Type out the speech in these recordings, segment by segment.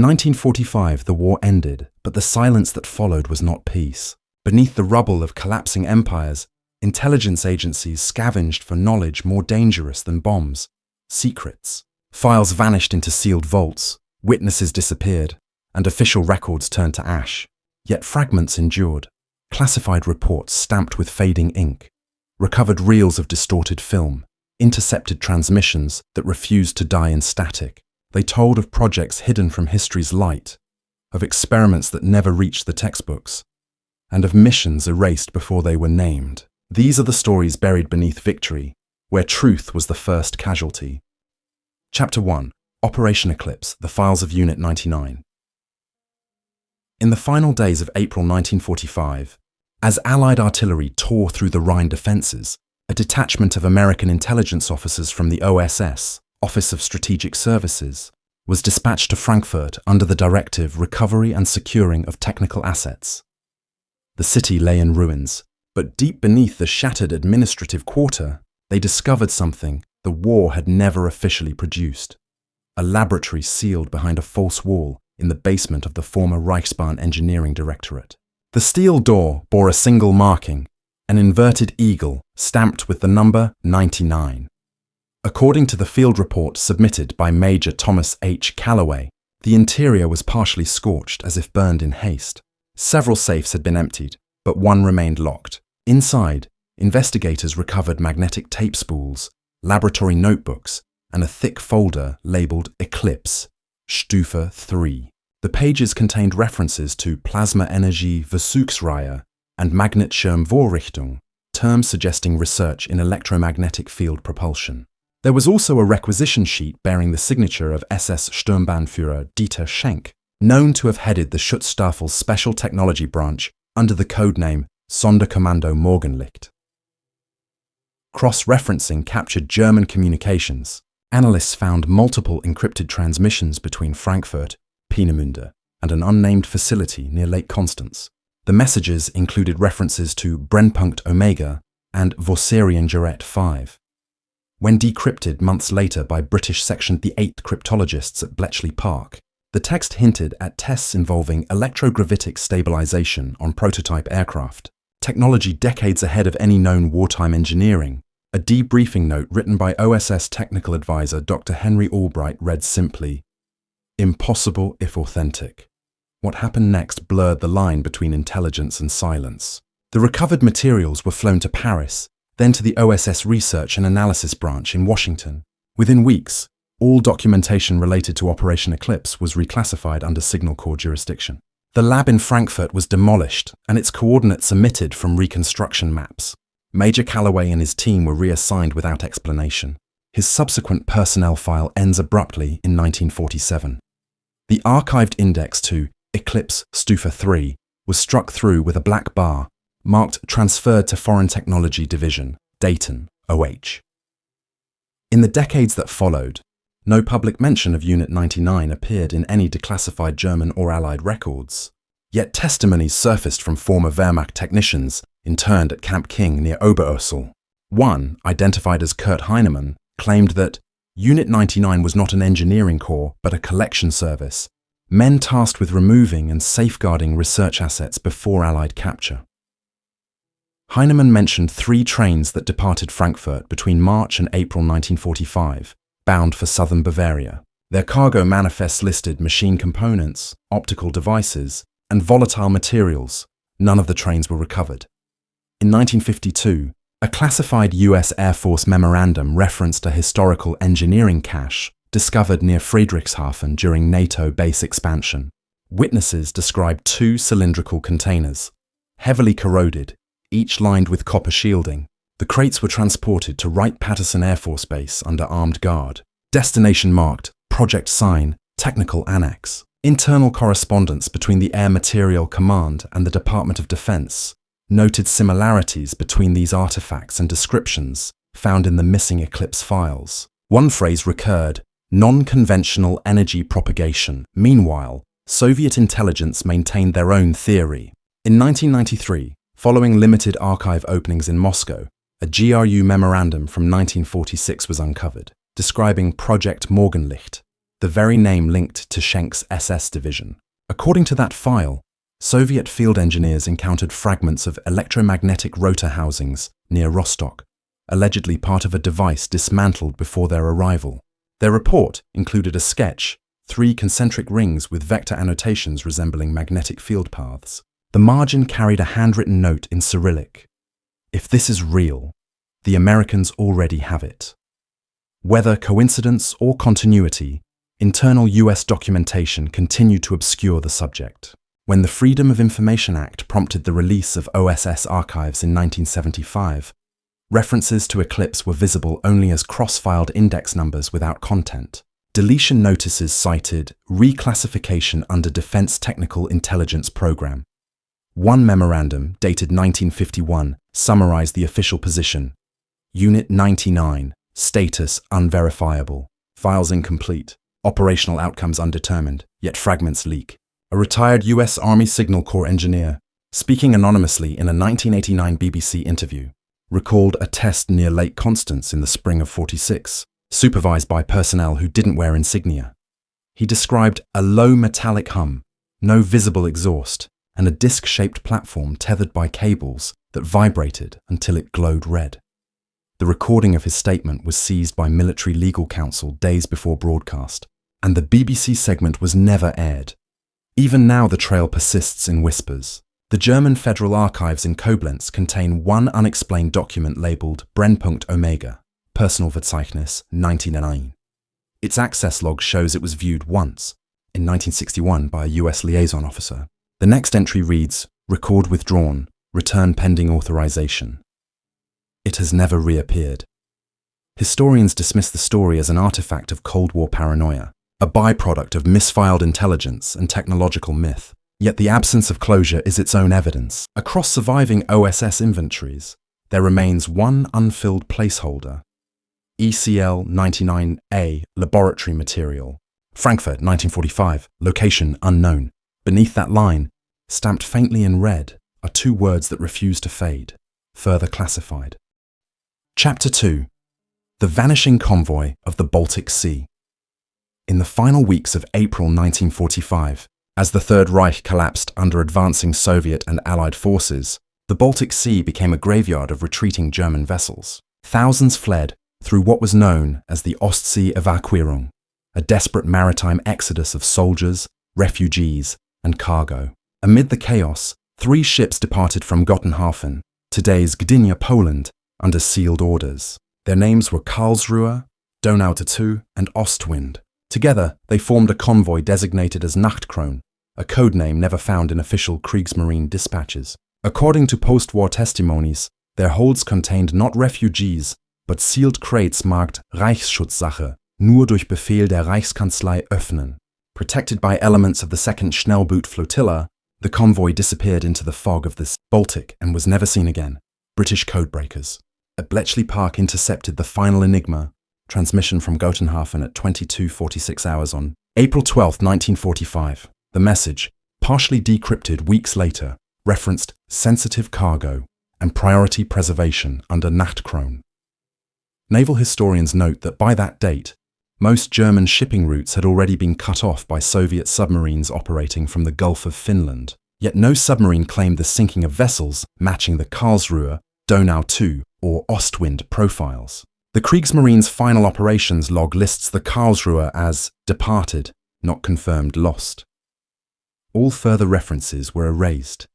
1945, the war ended, but the silence that followed was not peace. Beneath the rubble of collapsing empires, intelligence agencies scavenged for knowledge more dangerous than bombs: secrets. Files vanished into sealed vaults, witnesses disappeared, and official records turned to ash. Yet fragments endured. Classified reports stamped with fading ink, recovered reels of distorted film, intercepted transmissions that refused to die in static. They told of projects hidden from history's light, of experiments that never reached the textbooks, and of missions erased before they were named. These are the stories buried beneath victory, where truth was the first casualty. Chapter 1. Operation Eclipse, the Files of Unit 99. In the final days of April 1945, as Allied artillery tore through the Rhine defences, a detachment of American intelligence officers from the OSS, Office of Strategic Services, was dispatched to Frankfurt under the directive Recovery and Securing of Technical Assets. The city lay in ruins, but deep beneath the shattered administrative quarter, they discovered something the war had never officially produced: a laboratory sealed behind a false wall in the basement of the former Reichsbahn Engineering Directorate. The steel door bore a single marking, an inverted eagle stamped with the number 99. According to the field report submitted by Major Thomas H. Calloway, the interior was partially scorched as if burned in haste. Several safes had been emptied, but one remained locked. Inside, investigators recovered magnetic tape spools, laboratory notebooks, and a thick folder labelled Eclipse, Stufe 3. The pages contained references to Plasma Energie Versuchsreihe and Magnetschirmvorrichtung, terms suggesting research in electromagnetic field propulsion. There was also a requisition sheet bearing the signature of SS Sturmbannführer Dieter Schenk, known to have headed the Schutzstaffel's Special Technology Branch under the codename Sonderkommando Morgenlicht. Cross-referencing captured German communications. Analysts found multiple encrypted transmissions between Frankfurt, Peenemünde, and an unnamed facility near Lake Constance. The messages included references to Brennpunkt Omega and Vossariengerät 5. When decrypted months later by British Section the 8th cryptologists at Bletchley Park, the text hinted at tests involving electrogravitic stabilization on prototype aircraft, technology decades ahead of any known wartime engineering. A debriefing note written by OSS technical advisor Dr. Henry Albright read simply, "Impossible if authentic." What happened next blurred the line between intelligence and silence. The recovered materials were flown to Paris, then to the OSS Research and Analysis Branch in Washington. Within weeks, all documentation related to Operation Eclipse was reclassified under Signal Corps jurisdiction. The lab in Frankfurt was demolished and its coordinates omitted from reconstruction maps. Major Calloway and his team were reassigned without explanation. His subsequent personnel file ends abruptly in 1947. The archived index to Eclipse Stufe 3 was struck through with a black bar, marked Transferred to Foreign Technology Division, Dayton, OH. In the decades that followed, no public mention of Unit 99 appeared in any declassified German or Allied records. Yet testimonies surfaced from former Wehrmacht technicians interned at Camp King near Oberursel. One, identified as Kurt Heinemann, claimed that Unit 99 was not an engineering corps but a collection service, men tasked with removing and safeguarding research assets before Allied capture. Heinemann mentioned 3 trains that departed Frankfurt between March and April 1945, bound for southern Bavaria. Their cargo manifests listed machine components, optical devices, and volatile materials. None of the trains were recovered. In 1952, a classified US Air Force memorandum referenced a historical engineering cache discovered near Friedrichshafen during NATO base expansion. Witnesses described 2 cylindrical containers, heavily corroded, each lined with copper shielding. The crates were transported to Wright-Patterson Air Force Base under armed guard. Destination marked, project sign, technical annex. Internal correspondence between the Air Materiel Command and the Department of Defense noted similarities between these artifacts and descriptions found in the missing Eclipse files. One phrase recurred, non-conventional energy propagation. Meanwhile, Soviet intelligence maintained their own theory. In 1993, following limited archive openings in Moscow, a GRU memorandum from 1946 was uncovered, describing Project Morgenlicht. the very name linked to Schenk's SS division. According to that file, Soviet field engineers encountered fragments of electromagnetic rotor housings near Rostock, allegedly part of a device dismantled before their arrival. Their report included a sketch, 3 concentric rings with vector annotations resembling magnetic field paths. The margin carried a handwritten note in Cyrillic. If this is real, the Americans already have it. Whether coincidence or continuity, internal US documentation continued to obscure the subject. When the Freedom of Information Act prompted the release of OSS archives in 1975, references to Eclipse were visible only as cross-filed index numbers without content. Deletion notices cited reclassification under Defense Technical Intelligence Program. One memorandum, dated 1951, summarized the official position. Unit 99, status unverifiable, files incomplete, operational outcomes undetermined, yet fragments leak. A retired US Army Signal Corps engineer, speaking anonymously in a 1989 BBC interview, recalled a test near Lake Constance in the spring of '46, supervised by personnel who didn't wear insignia. He described a low metallic hum, no visible exhaust, and a disc-shaped platform tethered by cables that vibrated until it glowed red. The recording of his statement was seized by Military Legal Counsel days before broadcast, and the BBC segment was never aired. Even now the trail persists in whispers. The German Federal Archives in Koblenz contain one unexplained document labelled Brennpunkt Omega, Personal Verzeichnis 1909. Its access log shows it was viewed once, in 1961 by a US liaison officer. The next entry reads, Record withdrawn, return pending authorization. It has never reappeared. Historians dismiss the story as an artifact of Cold War paranoia, a byproduct of misfiled intelligence and technological myth. Yet the absence of closure is its own evidence. Across surviving OSS inventories, there remains one unfilled placeholder. ECL 99A laboratory material. Frankfurt 1945, location unknown. Beneath that line, stamped faintly in red, are 2 words that refuse to fade. Further classified. Chapter 2. The Vanishing Convoy of the Baltic Sea. In the final weeks of April 1945, as the Third Reich collapsed under advancing Soviet and Allied forces, the Baltic Sea became a graveyard of retreating German vessels. Thousands fled through what was known as the Ostsee Evakuierung, a desperate maritime exodus of soldiers, refugees, and cargo. Amid the chaos, 3 ships departed from Gottenhafen, today's Gdynia, Poland, under sealed orders. Their names were Karlsruhe, Donau II, and Ostwind. Together, they formed a convoy designated as Nachtkron, a code name never found in official Kriegsmarine dispatches. According to post-war testimonies, their holds contained not refugees, but sealed crates marked Reichsschutzsache, nur durch Befehl der Reichskanzlei öffnen. Protected by elements of the 2nd Schnellboot Flotilla, the convoy disappeared into the fog of the Baltic and was never seen again. British codebreakers. At Bletchley Park intercepted the final enigma, transmission from Gottenhafen at 22:46 hours on April 12, 1945. The message, partially decrypted weeks later, referenced sensitive cargo and priority preservation under Nachtkron. Naval historians note that by that date, most German shipping routes had already been cut off by Soviet submarines operating from the Gulf of Finland, yet no submarine claimed the sinking of vessels matching the Karlsruhe, Donau II, or Ostwind profiles. The Kriegsmarine's final operations log lists the Karlsruhe as departed, not confirmed lost. All further references were erased.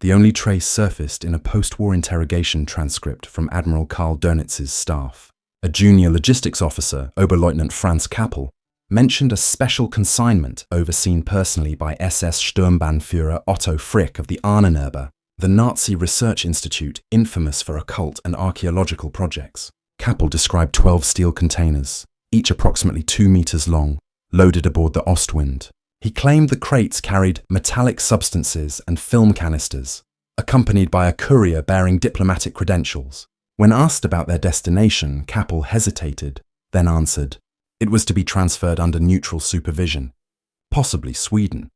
The only trace surfaced in a post-war interrogation transcript from Admiral Karl Dönitz's staff. A junior logistics officer, Oberleutnant Franz Kappel, mentioned a special consignment overseen personally by SS Sturmbannführer Otto Frick of the Ahnenerbe, the Nazi research institute infamous for occult and archaeological projects. Kappel described 12 steel containers, each approximately 2 meters long, loaded aboard the Ostwind. He claimed the crates carried metallic substances and film canisters, accompanied by a courier bearing diplomatic credentials. When asked about their destination, Kappel hesitated, then answered, it was to be transferred under neutral supervision, possibly Sweden.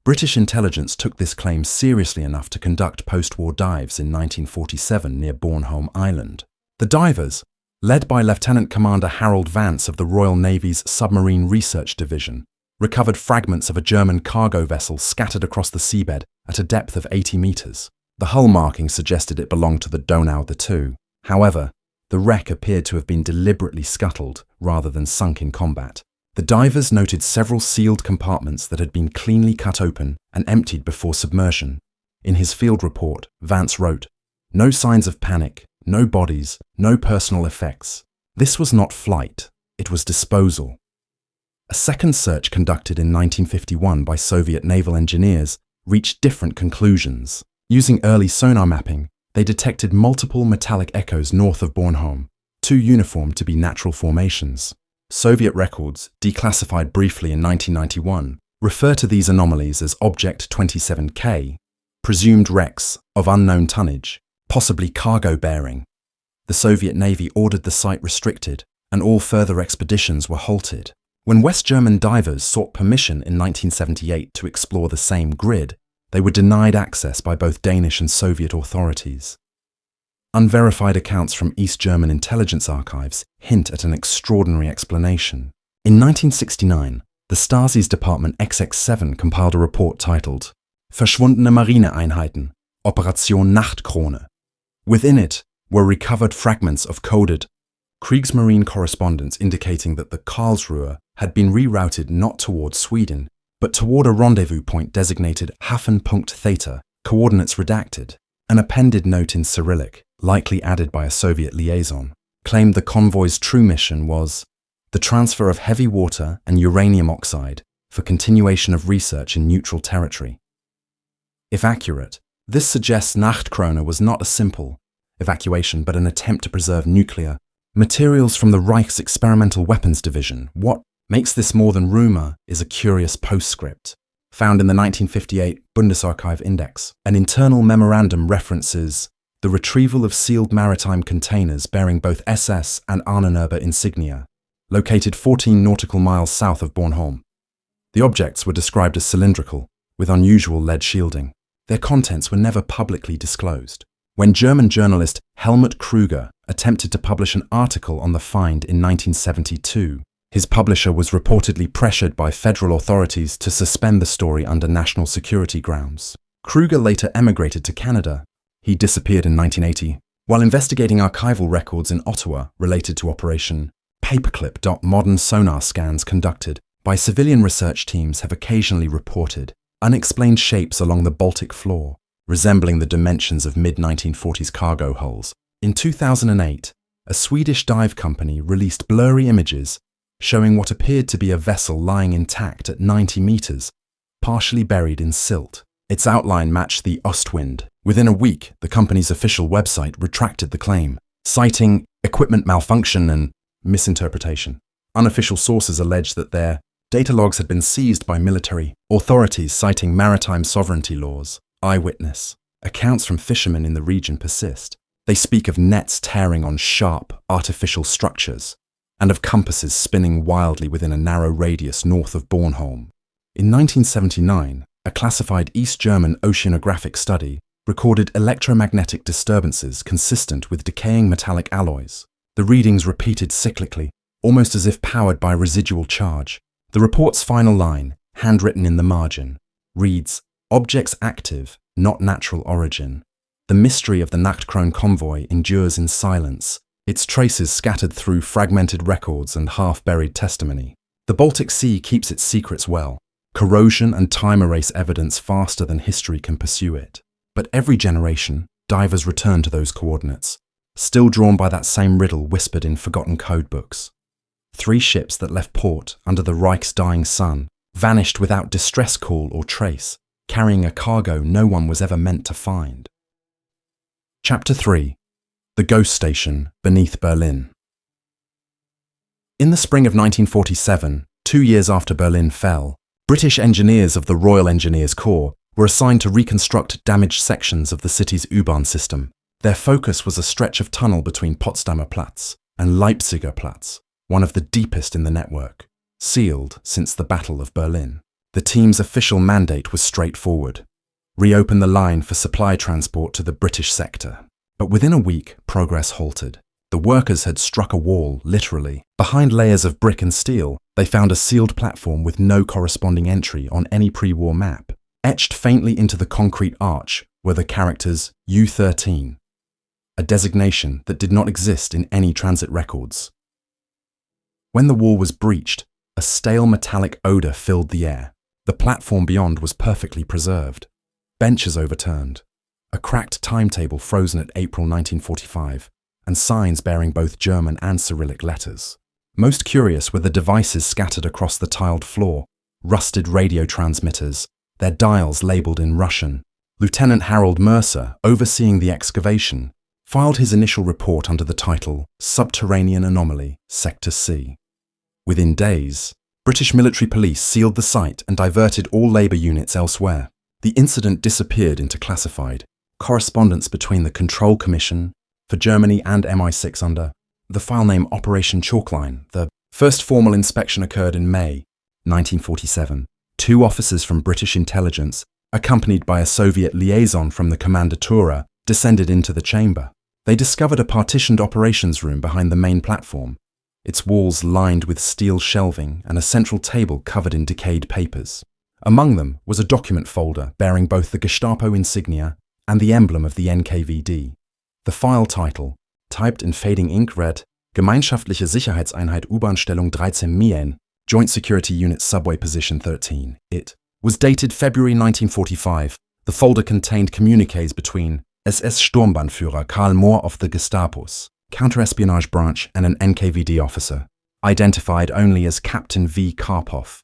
British intelligence took this claim seriously enough to conduct post-war dives in 1947 near Bornholm Island. The divers, led by Lieutenant Commander Harold Vance of the Royal Navy's Submarine Research Division, recovered fragments of a German cargo vessel scattered across the seabed at a depth of 80 meters. The hull marking suggested it belonged to the Donau II. However, the wreck appeared to have been deliberately scuttled rather than sunk in combat. The divers noted several sealed compartments that had been cleanly cut open and emptied before submersion. In his field report, Vance wrote, "No signs of panic, no bodies, no personal effects. This was not flight, it was disposal." A second search conducted in 1951 by Soviet naval engineers reached different conclusions. Using early sonar mapping, they detected multiple metallic echoes north of Bornholm, too uniform to be natural formations. Soviet records, declassified briefly in 1991, refer to these anomalies as Object 27K, presumed wrecks of unknown tonnage, possibly cargo-bearing. The Soviet Navy ordered the site restricted, and all further expeditions were halted. When West German divers sought permission in 1978 to explore the same grid, they were denied access by both Danish and Soviet authorities. Unverified accounts from East German intelligence archives hint at an extraordinary explanation. In 1969, the Stasi's Department XX7 compiled a report titled Verschwundene Marineeinheiten, Operation Nachtkrone. Within it were recovered fragments of coded Kriegsmarine correspondence indicating that the Karlsruhe had been rerouted not towards Sweden, but toward a rendezvous point designated Hafenpunkt Theta, coordinates redacted. An appended note in Cyrillic, likely added by a Soviet liaison, claimed the convoy's true mission was the transfer of heavy water and uranium oxide for continuation of research in neutral territory. If accurate, this suggests Nachtkrone was not a simple evacuation but an attempt to preserve nuclear materials from the Reich's Experimental Weapons Division. What makes this more than rumor is a curious postscript found in the 1958 Bundesarchiv Index. An internal memorandum references the retrieval of sealed maritime containers bearing both SS and Ahnenerbe insignia, located 14 nautical miles south of Bornholm. The objects were described as cylindrical, with unusual lead shielding. Their contents were never publicly disclosed. When German journalist Helmut Krüger attempted to publish an article on the find in 1972, his publisher was reportedly pressured by federal authorities to suspend the story under national security grounds. Krüger later emigrated to Canada. He disappeared in 1980. While investigating archival records in Ottawa related to Operation Paperclip, modern sonar scans conducted by civilian research teams have occasionally reported unexplained shapes along the Baltic floor, resembling the dimensions of mid-1940s cargo hulls. In 2008, a Swedish dive company released blurry images showing what appeared to be a vessel lying intact at 90 meters, partially buried in silt. Its outline matched the Ostwind. Within a week, the company's official website retracted the claim, citing equipment malfunction and misinterpretation. Unofficial sources alleged that their data logs had been seized by military authorities, citing maritime sovereignty laws. Eyewitness accounts from fishermen in the region persist. They speak of nets tearing on sharp, artificial structures, and of compasses spinning wildly within a narrow radius north of Bornholm. In 1979, a classified East German oceanographic study recorded electromagnetic disturbances consistent with decaying metallic alloys. The readings repeated cyclically, almost as if powered by residual charge. The report's final line, handwritten in the margin, reads, "Objects active, not natural origin." The mystery of the Nachtkrone convoy endures in silence, its traces scattered through fragmented records and half-buried testimony. The Baltic Sea keeps its secrets well. Corrosion and time erase evidence faster than history can pursue it. But every generation, divers return to those coordinates, still drawn by that same riddle whispered in forgotten codebooks. 3 ships that left port under the Reich's dying sun vanished without distress call or trace, carrying a cargo no one was ever meant to find. Chapter 3. The Ghost Station Beneath Berlin. In the spring of 1947, 2 years after Berlin fell, British engineers of the Royal Engineers Corps were assigned to reconstruct damaged sections of the city's U-Bahn system. Their focus was a stretch of tunnel between Potsdamer Platz and Leipziger Platz, one of the deepest in the network, sealed since the Battle of Berlin. The team's official mandate was straightforward: reopen the line for supply transport to the British sector. But within a week, progress halted. The workers had struck a wall, literally. Behind layers of brick and steel, they found a sealed platform with no corresponding entry on any pre-war map. Etched faintly into the concrete arch were the characters U13, a designation that did not exist in any transit records. When the wall was breached, a stale metallic odor filled the air. The platform beyond was perfectly preserved. Benches overturned, a cracked timetable frozen at April 1945, and signs bearing both German and Cyrillic letters. Most curious were the devices scattered across the tiled floor, rusted radio transmitters, their dials labelled in Russian. Lieutenant Harold Mercer, overseeing the excavation, filed his initial report under the title Subterranean Anomaly, Sector C. Within days, British military police sealed the site and diverted all Labour units elsewhere. The incident disappeared into classified correspondence between the Control Commission for Germany and MI6 under the file name Operation Chalkline. The first formal inspection occurred in May 1947. 2 officers from British intelligence, accompanied by a Soviet liaison from the Kommandatura, descended into the chamber. They discovered a partitioned operations room behind the main platform, its walls lined with steel shelving and a central table covered in decayed papers. Among them was a document folder bearing both the Gestapo insignia and the emblem of the NKVD. The file title, typed in fading ink, read Gemeinschaftliche Sicherheitseinheit U-Bahn-Stellung 13 Mien, Joint Security Unit Subway Position 13. It was dated February 1945. The folder contained communiques between SS Sturmbannführer Karl Mohr of the Gestapo's counter-espionage branch and an NKVD officer, identified only as Captain V. Karpov.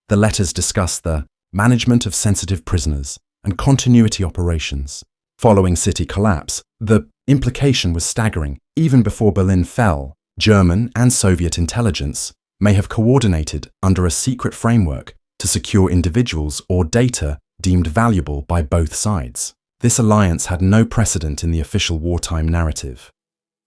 The letters discussed the management of sensitive prisoners and continuity operations. Following city collapse, the implication was staggering. Even before Berlin fell, German and Soviet intelligence may have coordinated under a secret framework to secure individuals or data deemed valuable by both sides. This alliance had no precedent in the official wartime narrative.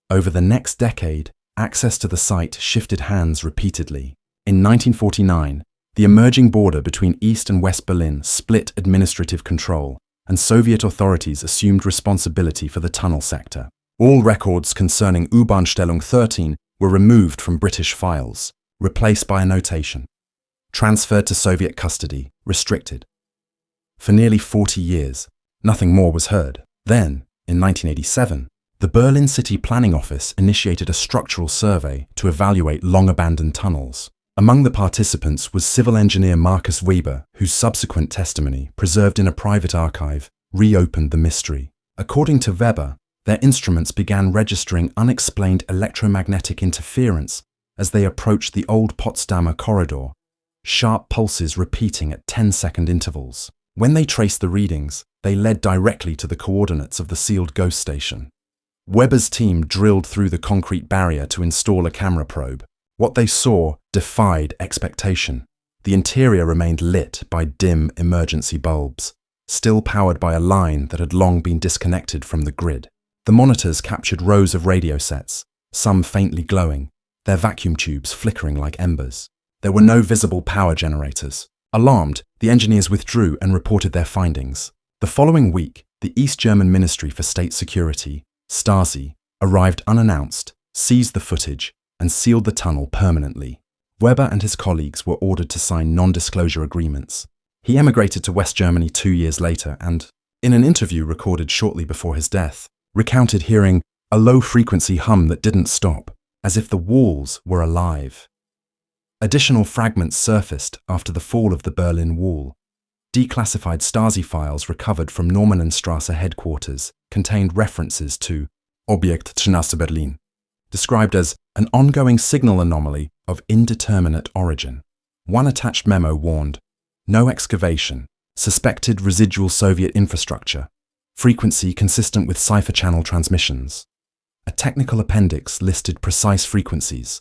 Over the next decade, access to the site shifted hands repeatedly. In 1949, the emerging border between East and West Berlin split administrative control, and Soviet authorities assumed responsibility for the tunnel sector. All records concerning U-Bahn-Stellung 13 were removed from British files, replaced by a notation: transferred to Soviet custody, restricted. For nearly 40 years, nothing more was heard. Then, in 1987, the Berlin City Planning Office initiated a structural survey to evaluate long-abandoned tunnels. Among the participants was civil engineer Marcus Weber, whose subsequent testimony, preserved in a private archive, reopened the mystery. According to Weber, their instruments began registering unexplained electromagnetic interference as they approached the old Potsdamer corridor, sharp pulses repeating at 10-second intervals. When they traced the readings, they led directly to the coordinates of the sealed ghost station. Weber's team drilled through the concrete barrier to install a camera probe. What they saw defied expectation. The interior remained lit by dim emergency bulbs, still powered by a line that had long been disconnected from the grid. The monitors captured rows of radio sets, some faintly glowing, their vacuum tubes flickering like embers. There were no visible power generators. Alarmed, the engineers withdrew and reported their findings. The following week, the East German Ministry for State Security, Stasi, arrived unannounced, seized the footage, and sealed the tunnel permanently. Weber and his colleagues were ordered to sign non-disclosure agreements. He emigrated to West Germany 2 years later and, in an interview recorded shortly before his death, recounted hearing a low-frequency hum that didn't stop, as if the walls were alive. Additional fragments surfaced after the fall of the Berlin Wall. Declassified Stasi files recovered from Normanenstrasse headquarters contained references to Objekt Straße Berlin, described as an ongoing signal anomaly of indeterminate origin. One attached memo warned, no excavation, suspected residual Soviet infrastructure, frequency consistent with cipher channel transmissions. A technical appendix listed precise frequencies,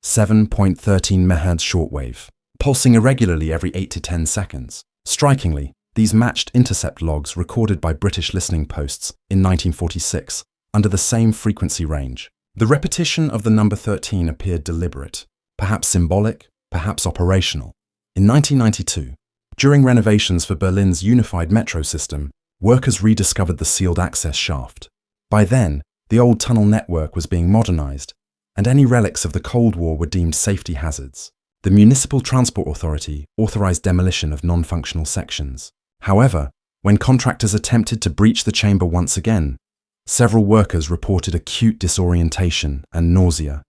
7.13 MHz shortwave, pulsing irregularly every 8 to 10 seconds. Strikingly, these matched intercept logs recorded by British listening posts in 1946 under the same frequency range. The repetition of the number 13 appeared deliberate, perhaps symbolic, perhaps operational. In 1992, during renovations for Berlin's unified metro system, workers rediscovered the sealed access shaft. By then, The old tunnel network was being modernized, and any relics of the Cold War were deemed safety hazards. The Municipal Transport Authority authorized demolition of non-functional sections. However, when contractors attempted to breach the chamber once again, several workers reported acute disorientation and nausea,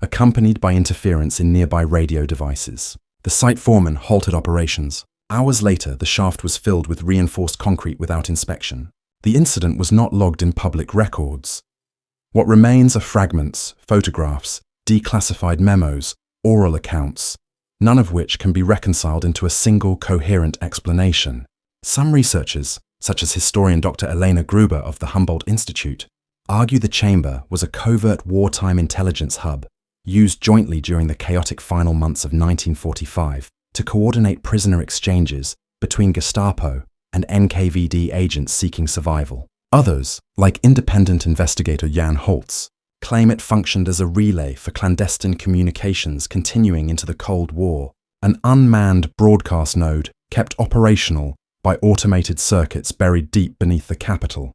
accompanied by interference in nearby radio devices. The site foreman halted operations. Hours later, the shaft was filled with reinforced concrete without inspection. The incident was not logged in public records. What remains are fragments, photographs, declassified memos, oral accounts, none of which can be reconciled into a single coherent explanation. Some researchers, such as historian Dr. Elena Gruber of the Humboldt Institute, argue the chamber was a covert wartime intelligence hub used jointly during the chaotic final months of 1945 to coordinate prisoner exchanges between Gestapo and NKVD agents seeking survival. Others, like independent investigator Jan Holtz, claim it functioned as a relay for clandestine communications continuing into the Cold War, an unmanned broadcast node kept operational by automated circuits buried deep beneath the Capitol.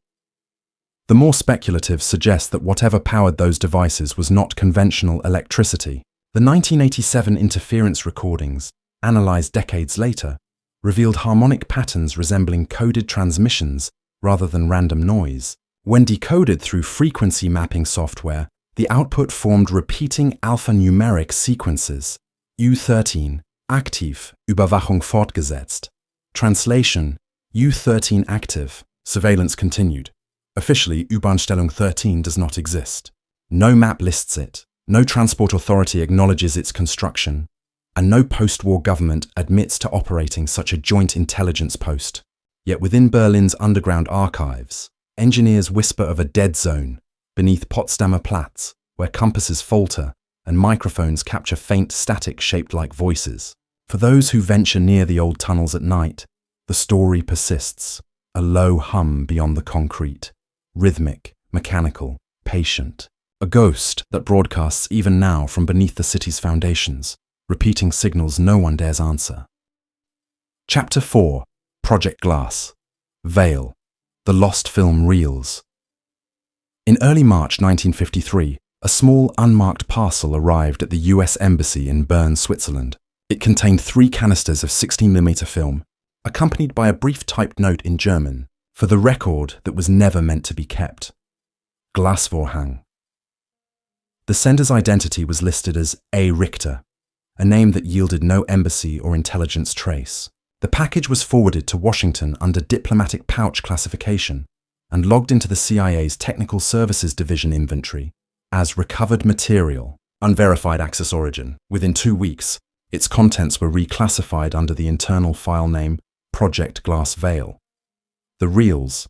The more speculative suggests that whatever powered those devices was not conventional electricity. The 1987 interference recordings, analyzed decades later, revealed harmonic patterns resembling coded transmissions rather than random noise. When decoded through frequency mapping software, the output formed repeating alphanumeric sequences. U13, aktiv, Überwachung fortgesetzt. Translation, U13 active, surveillance continued. Officially, U-Bahn-Stellung 13 does not exist. No map lists it, no transport authority acknowledges its construction, and no post-war government admits to operating such a joint intelligence post. Yet within Berlin's underground archives, engineers whisper of a dead zone beneath Potsdamer Platz, where compasses falter and microphones capture faint static shaped like voices. For those who venture near the old tunnels at night, the story persists, a low hum beyond the concrete, rhythmic, mechanical, patient, a ghost that broadcasts even now from beneath the city's foundations, repeating signals no one dares answer. Chapter 4. Project Glass. Veil. The Lost Film Reels. In early March 1953, a small unmarked parcel arrived at the US Embassy in Bern, Switzerland. It contained 3 canisters of 16mm film, accompanied by a brief typed note in German for the record that was never meant to be kept. Glasvorhang. The sender's identity was listed as A. Richter, a name that yielded no embassy or intelligence trace. The package was forwarded to Washington under diplomatic pouch classification and logged into the CIA's Technical Services Division inventory as recovered material, unverified access origin. Within 2 weeks, its contents were reclassified under the internal file name Project Glass Veil. The reels,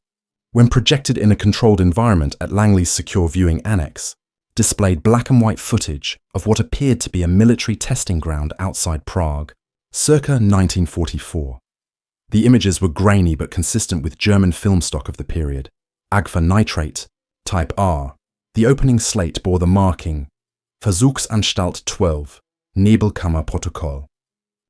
when projected in a controlled environment at Langley's Secure Viewing Annex, displayed black and white footage of what appeared to be a military testing ground outside Prague, circa 1944. The images were grainy but consistent with German film stock of the period. Agfa nitrate, type R. The opening slate bore the marking Versuchsanstalt 12, Nebelkammerprotokoll,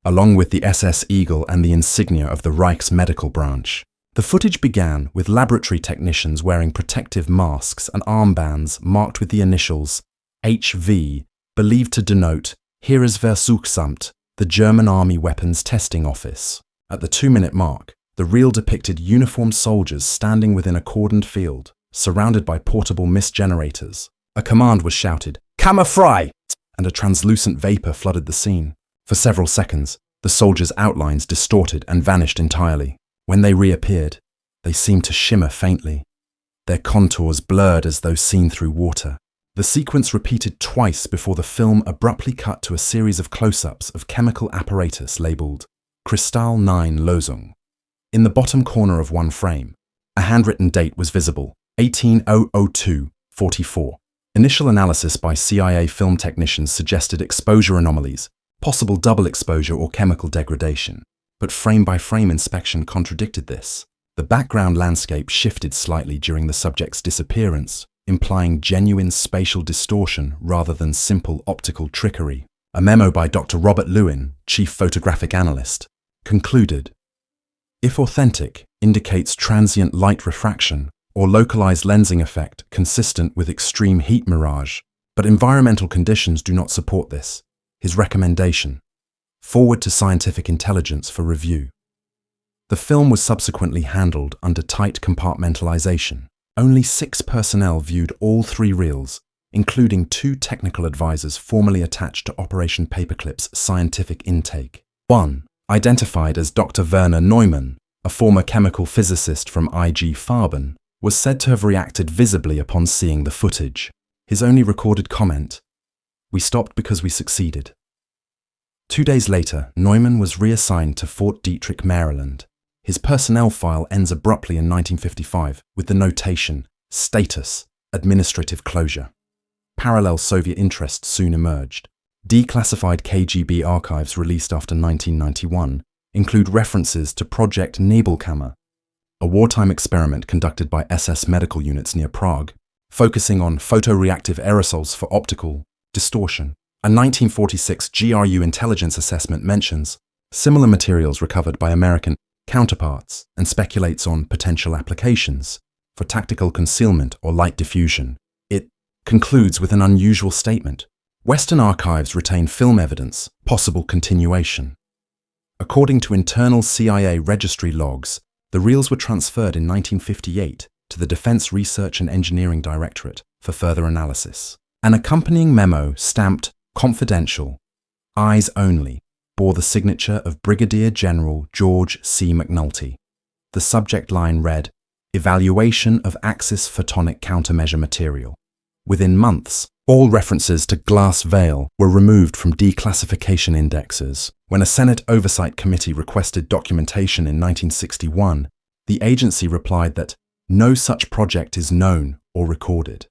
along with the SS Eagle and the insignia of the Reich's medical branch. The footage began with laboratory technicians wearing protective masks and armbands marked with the initials HV, believed to denote Heeresversuchsamt, the German Army Weapons Testing Office. At the 2-minute mark, the reel depicted uniformed soldiers standing within a cordoned field, surrounded by portable mist generators. A command was shouted, "Kammer frei!" and a translucent vapor flooded the scene. For several seconds, the soldiers' outlines distorted and vanished entirely. When they reappeared, they seemed to shimmer faintly, their contours blurred as though seen through water. The sequence repeated twice before the film abruptly cut to a series of close-ups of chemical apparatus labelled Kristall 9 Lösung. In the bottom corner of one frame, a handwritten date was visible, 18/002/44. Initial analysis by CIA film technicians suggested exposure anomalies, possible double exposure or chemical degradation, but frame-by-frame inspection contradicted this. The background landscape shifted slightly during the subject's disappearance, implying genuine spatial distortion rather than simple optical trickery. A memo by Dr. Robert Lewin, chief photographic analyst, concluded, "If authentic, indicates transient light refraction or localized lensing effect consistent with extreme heat mirage, but environmental conditions do not support this. His recommendation: forward to scientific intelligence for review. The film was subsequently handled under tight compartmentalization. Only 6 personnel viewed all 3 reels, including 2 technical advisors formally attached to Operation Paperclip's scientific intake. 1. Identified as Dr. Werner Neumann, a former chemical physicist from IG Farben, was said to have reacted visibly upon seeing the footage. His only recorded comment: "We stopped because we succeeded." 2 days later, Neumann was reassigned to Fort Detrick, Maryland. His personnel file ends abruptly in 1955 with the notation, "Status, administrative closure." Parallel Soviet interests soon emerged. Declassified KGB archives released after 1991 include references to Project Nebelkammer, a wartime experiment conducted by SS medical units near Prague, focusing on photoreactive aerosols for optical distortion. A 1946 GRU intelligence assessment mentions similar materials recovered by American counterparts and speculates on potential applications for tactical concealment or light diffusion. It concludes with an unusual statement: Western archives retain film evidence, possible continuation. According to internal CIA registry logs, the reels were transferred in 1958 to the Defense Research and Engineering Directorate for further analysis. An accompanying memo stamped "Confidential, Eyes Only" bore the signature of Brigadier General George C. McNulty. The subject line read, "Evaluation of Axis Photonic Countermeasure Material." Within months, all references to glass veil were removed from declassification indexes. When a Senate Oversight Committee requested documentation in 1961, the agency replied that no such project is known or recorded.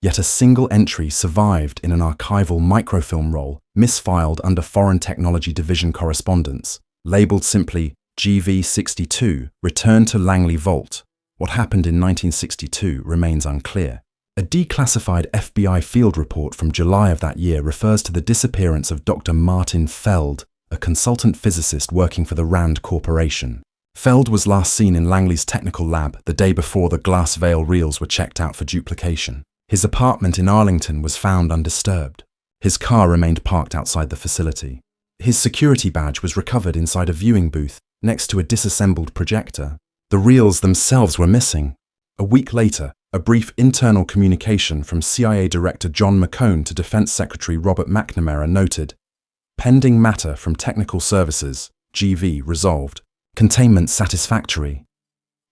Yet a single entry survived in an archival microfilm roll misfiled under Foreign Technology Division correspondence, labeled simply GV62, returned to Langley Vault. What happened in 1962 remains unclear. A declassified FBI field report from July of that year refers to the disappearance of Dr. Martin Feld, a consultant physicist working for the RAND Corporation. Feld was last seen in Langley's technical lab the day before the glass veil reels were checked out for duplication. His apartment in Arlington was found undisturbed. His car remained parked outside the facility. His security badge was recovered inside a viewing booth next to a disassembled projector. The reels themselves were missing. A week later, a brief internal communication from CIA Director John McCone to Defense Secretary Robert McNamara noted, "Pending matter from Technical Services, GV, resolved. Containment satisfactory."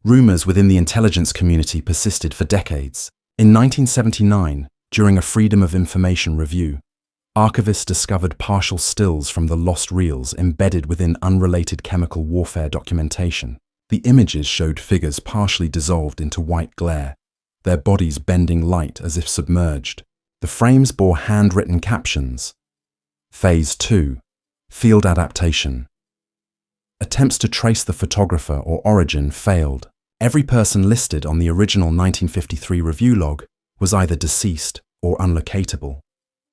Rumors within the intelligence community persisted for decades. In 1979, during a Freedom of Information review, archivists discovered partial stills from the lost reels embedded within unrelated chemical warfare documentation. The images showed figures partially dissolved into white glare, their bodies bending light as if submerged. The frames bore handwritten captions. Phase 2. Field adaptation. Attempts to trace the photographer or origin failed. Every person listed on the original 1953 review log was either deceased or unlocatable.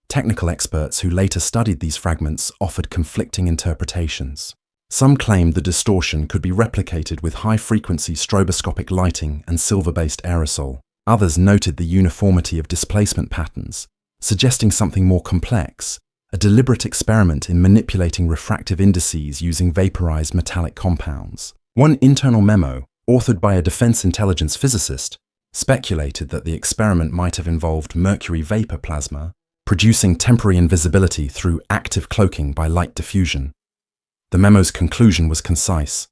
Technical experts who later studied these fragments offered conflicting interpretations. Some claimed the distortion could be replicated with high-frequency stroboscopic lighting and silver-based aerosol. Others noted the uniformity of displacement patterns, suggesting something more complex, a deliberate experiment in manipulating refractive indices using vaporized metallic compounds. One internal memo, authored by a defense intelligence physicist, speculated that the experiment might have involved mercury vapor plasma, producing temporary invisibility through active cloaking by light diffusion. The memo's conclusion was concise: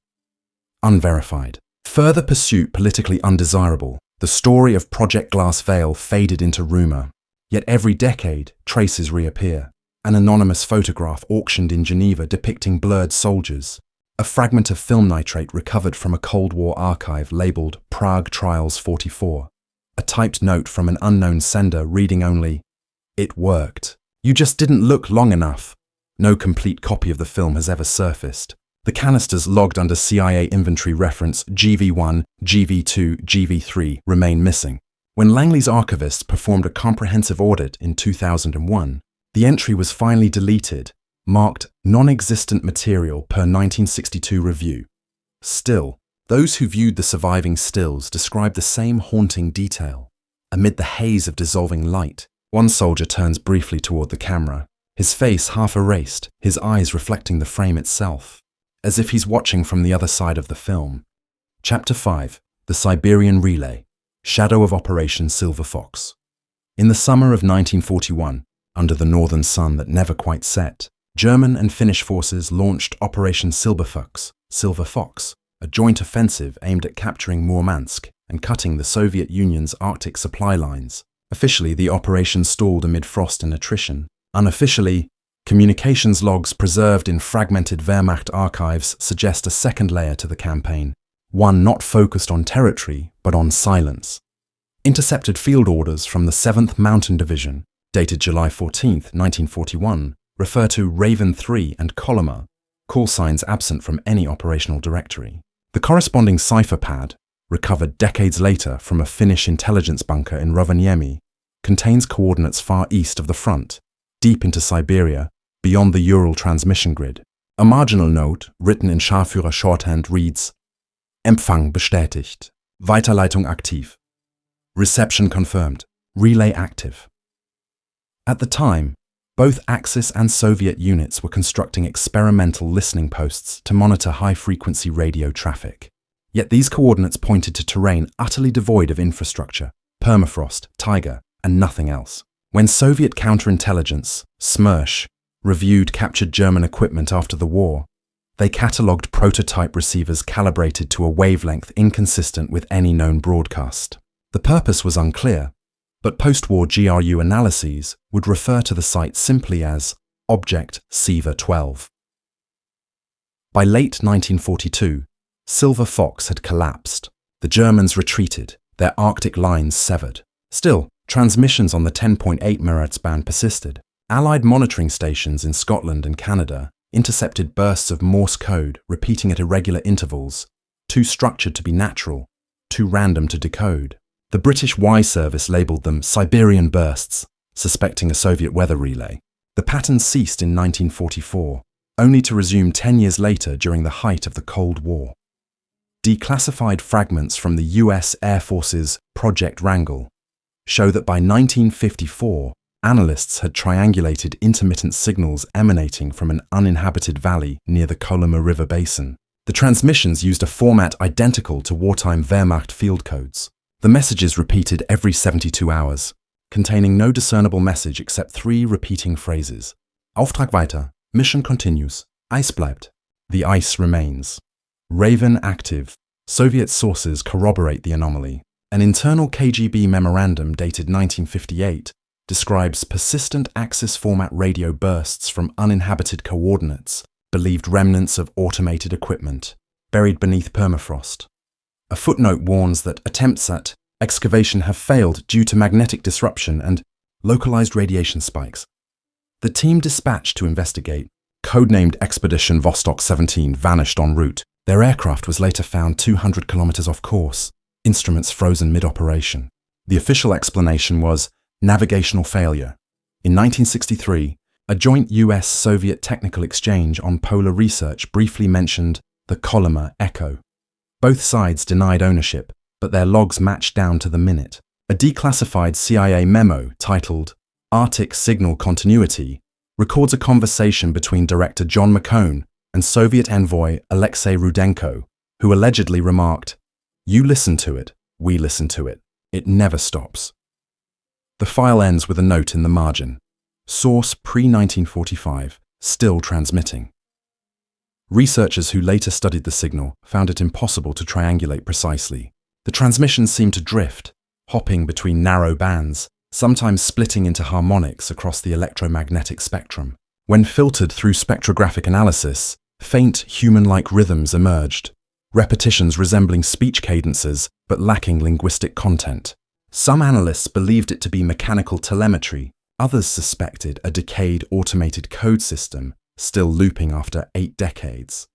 unverified. Further pursuit politically undesirable, the story of Project Glass Veil faded into rumor. Yet every decade, traces reappear. An anonymous photograph auctioned in Geneva depicting blurred soldiers. A fragment of film nitrate recovered from a Cold War archive labeled Prague Trials 44. A typed note from an unknown sender reading only, "It worked. You just didn't look long enough." No complete copy of the film has ever surfaced. The canisters logged under CIA inventory reference GV1, GV2, GV3 remain missing. When Langley's archivists performed a comprehensive audit in 2001, the entry was finally deleted, marked non-existent material per 1962 review. Still, Those who viewed the surviving stills described the same haunting detail. Amid the haze of dissolving light, one soldier turns briefly toward the camera, his face half erased, his eyes reflecting the frame itself, as if he's watching from the other side of the film. Chapter 5. The Siberian Relay. Shadow of Operation Silver Fox. In the summer of 1941, under the northern sun that never quite set, German and Finnish forces launched Operation Silver Fox, a joint offensive aimed at capturing Murmansk and cutting the Soviet Union's Arctic supply lines. Officially, the operation stalled amid frost and attrition. Unofficially, communications logs preserved in fragmented Wehrmacht archives suggest a second layer to the campaign, one not focused on territory but on silence. Intercepted field orders from the 7th Mountain Division, dated July 14, 1941, refer to Raven 3 and Kolyma, call signs absent from any operational directory. The corresponding cipher pad, recovered decades later from a Finnish intelligence bunker in Rovaniemi, contains coordinates far east of the front, deep into Siberia, beyond the Ural transmission grid. A marginal note, written in Scharführer shorthand, reads, Empfang bestätigt. Weiterleitung aktiv. Reception confirmed. Relay active. At the time, both Axis and Soviet units were constructing experimental listening posts to monitor high-frequency radio traffic. Yet these coordinates pointed to terrain utterly devoid of infrastructure, permafrost, taiga, and nothing else. When Soviet counterintelligence, SMERSH, reviewed captured German equipment after the war, they catalogued prototype receivers calibrated to a wavelength inconsistent with any known broadcast. The purpose was unclear, but post-war GRU analyses would refer to the site simply as Object Seaver 12. By late 1942, Silver Fox had collapsed. The Germans retreated, their Arctic lines severed. Still, transmissions on the 10.8 MHz band persisted. Allied monitoring stations in Scotland and Canada intercepted bursts of Morse code repeating at irregular intervals, too structured to be natural, too random to decode. The British WWII service labelled them Siberian bursts, suspecting a Soviet weather relay. The pattern ceased in 1944, only to resume 10 years later during the height of the Cold War. Declassified fragments from the US Air Force's Project Wrangle show that by 1954, analysts had triangulated intermittent signals emanating from an uninhabited valley near the Kolyma River basin. The transmissions used a format identical to wartime Wehrmacht field codes. The messages repeated every 72 hours, containing no discernible message except 3 repeating phrases. Auftrag weiter. Mission continues. Eis bleibt. The ice remains. Raven active. Soviet sources corroborate the anomaly. An internal KGB memorandum dated 1958 describes persistent Axis format radio bursts from uninhabited coordinates, believed remnants of automated equipment, buried beneath permafrost. A footnote warns that attempts at excavation have failed due to magnetic disruption and localized radiation spikes. The team dispatched to investigate, codenamed Expedition Vostok 17, vanished en route. Their aircraft was later found 200 kilometers off course, instruments frozen mid-operation. The official explanation was navigational failure. In 1963, a joint US-Soviet technical exchange on polar research briefly mentioned the Kolyma Echo. Both sides denied ownership, but their logs matched down to the minute. A declassified CIA memo titled Arctic Signal Continuity records a conversation between director John McCone and Soviet envoy Alexei Rudenko, who allegedly remarked, "You listen to it, we listen to it. It never stops." The file ends with a note in the margin. Source pre-1945, still transmitting. Researchers who later studied the signal found it impossible to triangulate precisely. The transmissions seemed to drift, hopping between narrow bands, sometimes splitting into harmonics across the electromagnetic spectrum. When filtered through spectrographic analysis, faint human-like rhythms emerged, repetitions resembling speech cadences but lacking linguistic content. Some analysts believed it to be mechanical telemetry, others suspected a decayed automated code system still looping after 8 decades.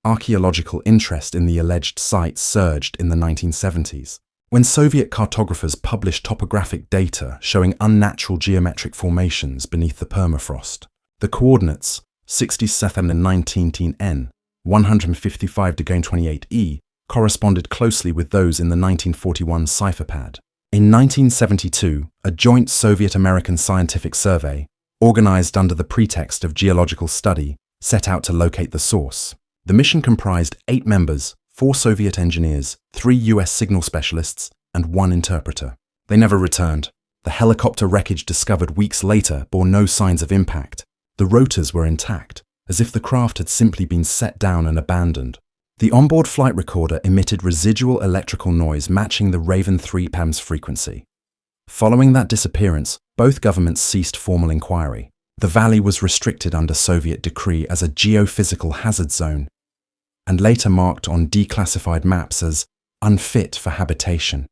Archaeological interest in the alleged site surged in the 1970s, when Soviet cartographers published topographic data showing unnatural geometric formations beneath the permafrost. The coordinates 67 and 19 N, 155 to gain 28 E, corresponded closely with those in the 1941 cipherpad. In 1972, a joint Soviet-American scientific survey, organized under the pretext of geological study, set out to locate the source. The mission comprised 8 members, 4 Soviet engineers, 3 US signal specialists, and 1 interpreter. They never returned. The helicopter wreckage discovered weeks later bore no signs of impact. The rotors were intact, as if the craft had simply been set down and abandoned. The onboard flight recorder emitted residual electrical noise matching the Raven 3 PAMS frequency. Following that disappearance, both governments ceased formal inquiry. The valley was restricted under Soviet decree as a geophysical hazard zone, and later marked on declassified maps as unfit for habitation.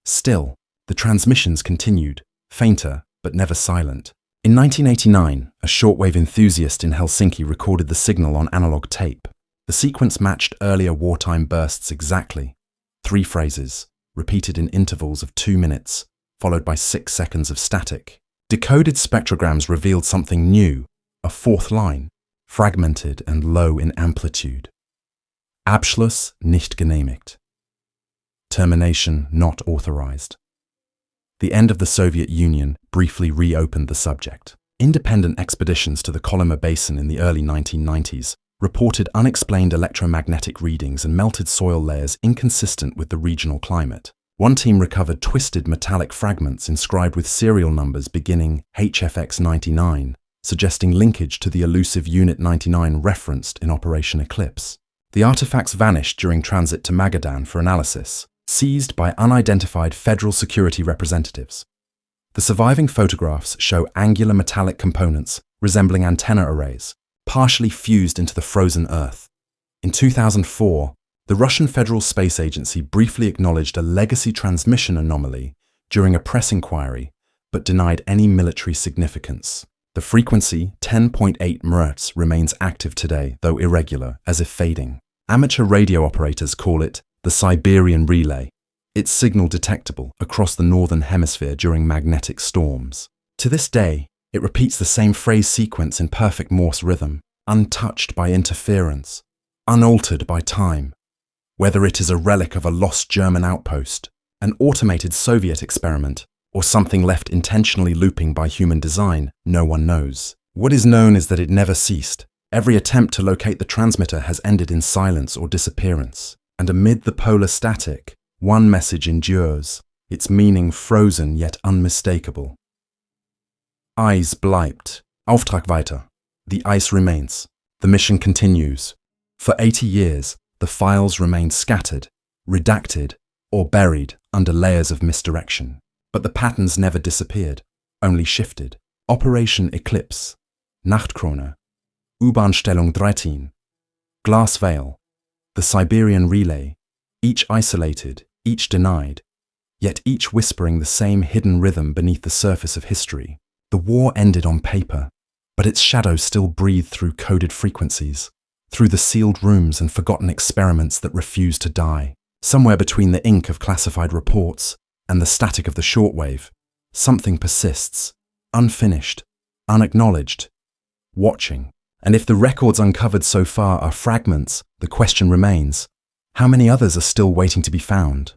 Still, the transmissions continued, fainter but never silent. In 1989, a shortwave enthusiast in Helsinki recorded the signal on analog tape. The sequence matched earlier wartime bursts exactly. 3 phrases, repeated in intervals of 2 minutes, followed by 6 seconds of static. Decoded spectrograms revealed something new, a 4th line, fragmented and low in amplitude. Abschluss nicht genehmigt. Termination not authorized. The end of the Soviet Union briefly reopened the subject. Independent expeditions to the Kolyma Basin in the early 1990s reported unexplained electromagnetic readings and melted soil layers inconsistent with the regional climate. One team recovered twisted metallic fragments inscribed with serial numbers beginning HFX-99, suggesting linkage to the elusive Unit 99 referenced in Operation Eclipse. The artifacts vanished during transit to Magadan for analysis, seized by unidentified federal security representatives. The surviving photographs show angular metallic components resembling antenna arrays, partially fused into the frozen Earth. In 2004, the Russian Federal Space Agency briefly acknowledged a legacy transmission anomaly during a press inquiry, but denied any military significance. The frequency, 10.8 MHz, remains active today, though irregular, as if fading. Amateur radio operators call it the Siberian relay. It's signal detectable across the northern hemisphere during magnetic storms. To this day, it repeats the same phrase sequence in perfect Morse rhythm, untouched by interference, unaltered by time. Whether it is a relic of a lost German outpost, an automated Soviet experiment, or something left intentionally looping by human design, no one knows. What is known is that it never ceased. Every attempt to locate the transmitter has ended in silence or disappearance. And amid the polar static, one message endures, its meaning frozen yet unmistakable. Eis bleibt. Auftrag weiter. The ice remains. The mission continues. For 80 years, the files remained scattered, redacted, or buried under layers of misdirection. But the patterns never disappeared, only shifted. Operation Eclipse, Nachtkrone, U-Bahn-Stellung 13, Glass Veil, the Siberian relay, each isolated, each denied, yet each whispering the same hidden rhythm beneath the surface of history. The war ended on paper, but its shadow still breathed through coded frequencies, through the sealed rooms and forgotten experiments that refused to die. Somewhere between the ink of classified reports and the static of the shortwave, something persists, unfinished, unacknowledged, watching. And if the records uncovered so far are fragments, the question remains, how many others are still waiting to be found?